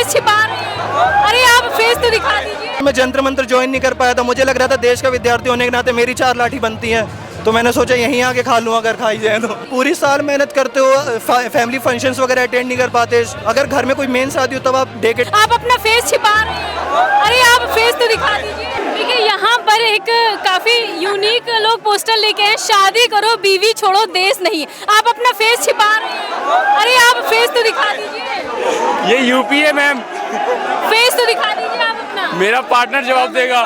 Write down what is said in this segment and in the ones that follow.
Face छिपा रहे हैं। अरे आप फेस तो दिखा दीजिए। मैं जंतर मंतर ज्वाइन नहीं कर पाया था, मुझे लग रहा था देश का विद्यार्थी होने के नाते मेरी 4 लाठी बनती है, तो मैंने सोचा यहीं आके खा लूँ अगर खाई जाए तो। पूरी साल मेहनत करते हो, फैमिली फंक्शंस वगैरह अटेंड नहीं कर पाते, अगर घर में कोई मेन शादी हो तब आप डेट आप अपना फेस छिपा रहे हैं। अरे आप फेस तो दिखा दीजिए। देखिए यहाँ पर एक काफी यूनिक लोग पोस्टर लेके हैं, शादी करो बीवी छोड़ो देश नहीं। आप अपना फेस छिपा रहे हैं। अरे आप फेस तो दिखा दीजिए। ये यूपी है मैम। फेस तो दिखा दीजिए आप अपना। मेरा पार्टनर जवाब देगा।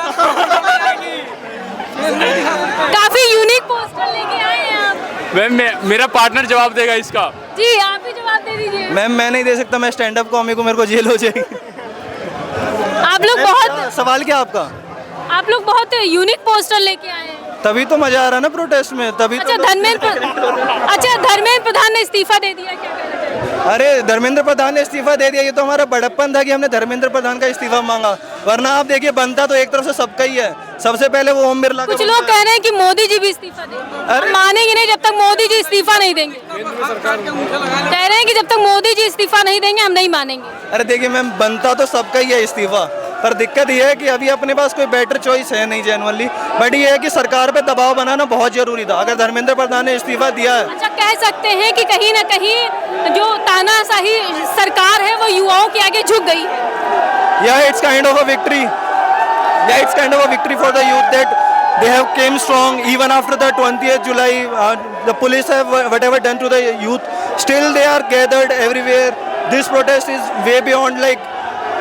काफी यूनिक पोस्टर लेके आए हैं आप। मैम मेरा पार्टनर जवाब देगा इसका। जी आप ही जवाब दे दीजिए। मैम मैं नहीं दे सकता, मैं स्टैंड अप कॉमिक हूँ, मेरे को जेल हो जाएगी। आप लोग बहुत सवाल क्या आपका? आप लोग बहुत यूनिक पोस्टर लेके आए हैं। तभी तो मजा आ रहा ना प्रोटेस्ट में, तभी अच्छा तो धर्मेंद्र प्रधान ने इस्तीफा दे दिया, क्या कहना चाहिए? अरे धर्मेंद्र प्रधान ने इस्तीफा दे दिया, ये तो हमारा बड़प्पन था कि हमने धर्मेंद्र प्रधान का इस्तीफा मांगा, वरना आप देखिए बनता तो एक तरफ से सबका ही है। सबसे पहले वो ओम बिरला कुछ लोग कह रहे हैं कि मोदी जी भी इस्तीफा देंगे। हम मानेंगे नहीं जब तक मोदी जी इस्तीफा नहीं देंगे। कह रहे हैं कि जब तक मोदी जी इस्तीफा नहीं देंगे हम नहीं मानेंगे। अरे देखिए मैम, बनता तो सबका ही है इस्तीफा, पर दिक्कत ये है कि अभी अपने पास कोई बेटर चॉइस है नहीं जेन्युइनली, बट ये है कि सरकार पे दबाव बनाना बहुत जरूरी था। अगर धर्मेंद्र प्रधान ने इस्तीफा दिया है, अच्छा कह सकते हैं कि कहीं ना कहीं जो तानाशाही सरकार है वो युवाओं के आगे झुक गई है। yeah, it's kind of a victory. Yeah, it's kind of a victory for the youth that they have came strong even after the 20th July. The police have whatever done to the youth. Still they are gathered everywhere. This protest is way beyond like,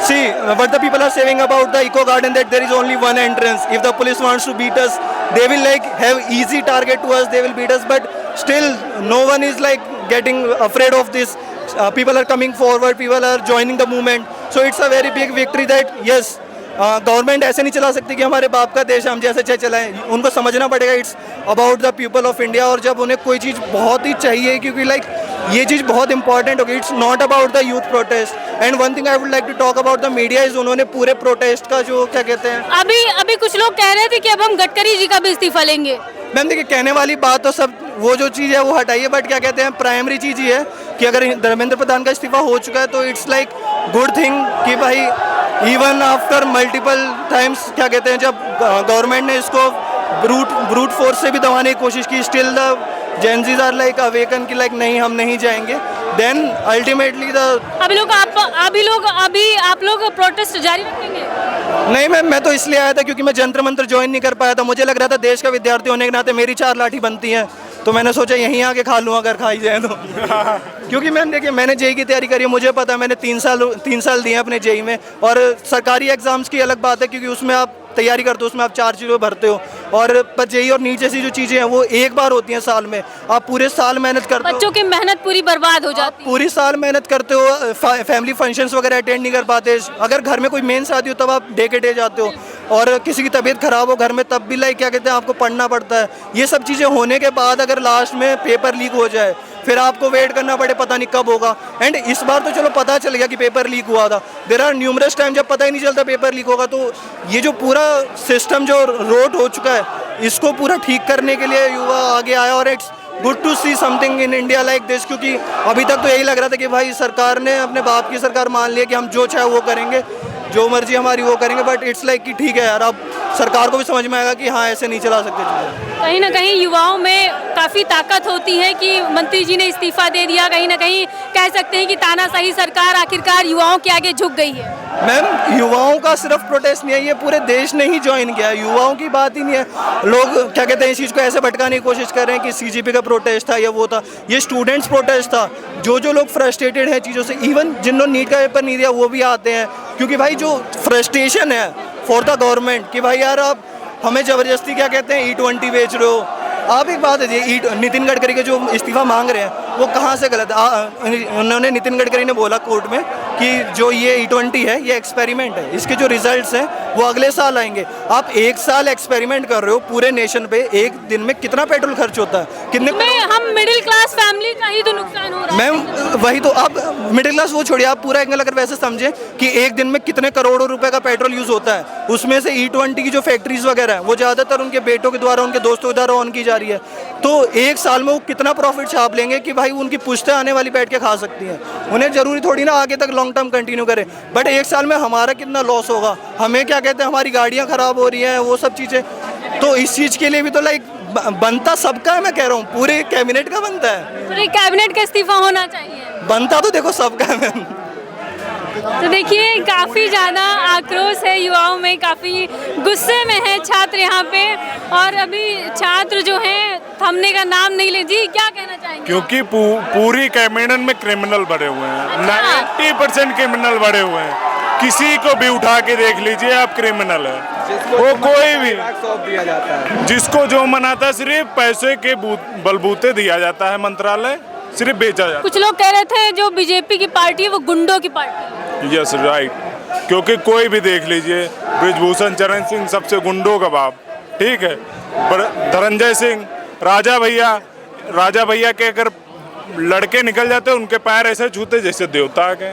see what the people are saying about the Eco Garden, that there is only one entrance. If the police wants to beat us, they will like have easy target to us. They will beat us, but still no one is like getting afraid of this. People are coming forward. People are joining the movement. So it's a very big victory that yes, government ऐसे नहीं चला सकती कि हमारे बाप का देश हम जैसे चाहे चलाएं। उनको समझना पड़ेगा it's about the people of India, और जब उन्हें कोई चीज़ बहुत ही चाहिए क्योंकि लाइक ये चीज़ बहुत इंपॉर्टेंट होगी, it's not about the youth protest. And one thing I would like to talk about the media is, उन्होंने पूरे प्रोटेस्ट का जो क्या कहते हैं, अभी कुछ लोग कह रहे थे कि अब हम गडकरी जी का भी इस्तीफा लेंगे। मैम देखिए कहने वाली बात तो सब वो जो चीज़ है वो हटाइए, बट क्या कहते हैं प्राइमरी चीज़ ये है कि अगर धर्मेंद्र प्रधान का इस्तीफा हो चुका है तो इट्स लाइक गुड थिंग कि भाई इवन आफ्टर मल्टीपल टाइम्स क्या कहते हैं, जब गवर्नमेंट ने इसको ब्रूट फोर्स से भी दबाने की कोशिश की, still the Gen Zs are like awaken कि लाइक नहीं हम नहीं जाएंगे, देन अल्टीमेटली द अभी आप लोग प्रोटेस्ट जारी रखेंगे? नहीं मैम, मैं तो इसलिए आया था क्योंकि मैं जंतर मंतर ज्वाइन नहीं कर पाया था, मुझे लग रहा था देश का विद्यार्थी होने के नाते मेरी 4 लाठी बनती है, तो मैंने सोचा यहीं आके खा लूँ अगर खाई जाए तो। क्योंकि मैम देखिए मैंने जेई की तैयारी करी है, मुझे पता है, मैंने 3 साल दिए हैं अपने जेई में, और सरकारी एग्जाम्स की अलग बात है क्योंकि उसमें आप तैयारी करते हो, उसमें आप 4 चीज़ों भरते हो, और पर जेई और नीट जैसी जो चीज़ें हैं वो एक बार होती हैं साल में, आप पूरे साल मेहनत करते हो, बच्चों की मेहनत पूरी बर्बाद हो जाती है। पूरी साल मेहनत करते हो, फैमिली फंक्शंस वगैरह अटेंड नहीं कर पाते, अगर घर में कोई मेन शादी हो तब आप डे के डे जाते हो, और किसी की तबीयत खराब हो घर में तब भी लाइक क्या कहते हैं आपको पढ़ना पड़ता है। ये सब चीज़ें होने के बाद अगर लास्ट में पेपर लीक हो जाए फिर आपको वेट करना पड़े, पता नहीं कब होगा। एंड इस बार तो चलो पता चल गया कि पेपर लीक हुआ था, देयर आर न्यूमरस टाइम जब पता ही नहीं चलता पेपर लीक होगा। तो ये जो पूरा सिस्टम जो रोट हो चुका है, इसको पूरा ठीक करने के लिए युवा आगे आया, और it's good to see something in India like this, क्योंकि अभी तक तो यही लग रहा था कि भाई सरकार ने अपने बाप की सरकार मान लिया कि हम जो चाहे वो करेंगे, जो मर्जी हमारी वो करेंगे, बट इट्स लाइक कि ठीक है यार, अब सरकार को भी समझ में आएगा कि हाँ ऐसे नहीं चला सकते चीज़ें। कहीं ना कहीं युवाओं में काफ़ी ताकत होती है कि मंत्री जी ने इस्तीफा दे दिया, कहीं ना कहीं कह सकते हैं कि तानाशाही सरकार आखिरकार युवाओं के आगे झुक गई है। मैम युवाओं का सिर्फ प्रोटेस्ट नहीं है, ये पूरे देश ने ही ज्वाइन किया है, युवाओं की बात ही नहीं है। लोग क्या कहते हैं इस चीज़ को ऐसे भटकाने की कोशिश कर रहे हैं कि सीजीपी का प्रोटेस्ट था या वो था, ये स्टूडेंट्स प्रोटेस्ट था। जो लोग फ्रस्ट्रेटेड हैं चीज़ों से, इवन जिन्होंने नीट का पेपर नहीं दिया वो भी आते हैं, क्योंकि भाई जो फ्रस्ट्रेशन है फॉर द गवर्नमेंट कि भाई यार आप हमें ज़बरदस्ती क्या कहते हैं E20 बेच रहे हो। आप एक बात है, नितिन गडकरी के जो इस्तीफा मांग रहे हैं वो कहाँ से गलत है? उन्होंने नितिन गडकरी ने बोला कोर्ट में कि जो ये E20 है ये एक्सपेरिमेंट है, इसके जो रिजल्ट्स हैं वो अगले साल आएंगे। आप एक साल एक्सपेरिमेंट कर रहे हो पूरे नेशन पे, एक दिन में कितना पेट्रोल खर्च होता है, कितने में हम मिडिल क्लास फैमिली का ही तो नुकसान हो रहा है। मैम वही तो, आप मिडिल क्लास वो छोड़िए, आप पूरा एंगल अगर वैसे समझे कि एक दिन में कितने करोड़ों रुपए का पेट्रोल यूज होता है, उसमें से E20 की जो फैक्ट्रीज वगैरह हैं वो ज़्यादातर उनके बेटों के द्वारा, उनके दोस्तों के द्वारा ऑन की जा रही है। तो एक साल में वो कितना प्रॉफिट छाप लेंगे कि भाई उनकी पुश्तें आने वाली बैठ के खा सकती हैं। उन्हें जरूरी थोड़ी ना आगे तक लॉन्ग टर्म कंटिन्यू करें, बट एक साल में हमारा कितना लॉस होगा, हमें क्या कहते हैं, हमारी गाड़ियाँ खराब हो रही हैं, वो सब चीज़ें। तो इस चीज़ के लिए भी तो लाइक बनता सबका है, मैं कह रहा हूँ पूरे कैबिनेट का बनता है। पूरे कैबिनेट का इस्तीफा होना चाहिए। बनता तो देखो सबका है मैम। तो देखिए काफ़ी ज़्यादा आक्रोश है युवाओं में, काफ़ी गुस्से में है छात्र यहाँ पे, और अभी छात्र जो हैं थमने का नाम नहीं ले। जी क्या कहना चाहेंगे? क्योंकि पूरी कैबिनेट में क्रिमिनल भरे हुए हैं, 90% क्रिमिनल भरे हुए हैं। किसी को भी उठा के देख लीजिए आप, क्रिमिनल है वो, कोई भी दिया जाता है, जिसको जो मनाता है सिर्फ पैसे के बलबूते दिया जाता है, मंत्रालय सिर्फ बेचा जाता कुछ लोग कह रहे थे जो बीजेपी की पार्टी है वो गुंडों की पार्टी है। है। यस राइट, क्योंकि कोई भी देख लीजिए, बृजभूषण चरण सिंह सबसे गुंडों का बाप, ठीक है, धनंजय सिंह, राजा भैया के अगर लड़के निकल जाते उनके पैर ऐसे छूते जैसे देवता के।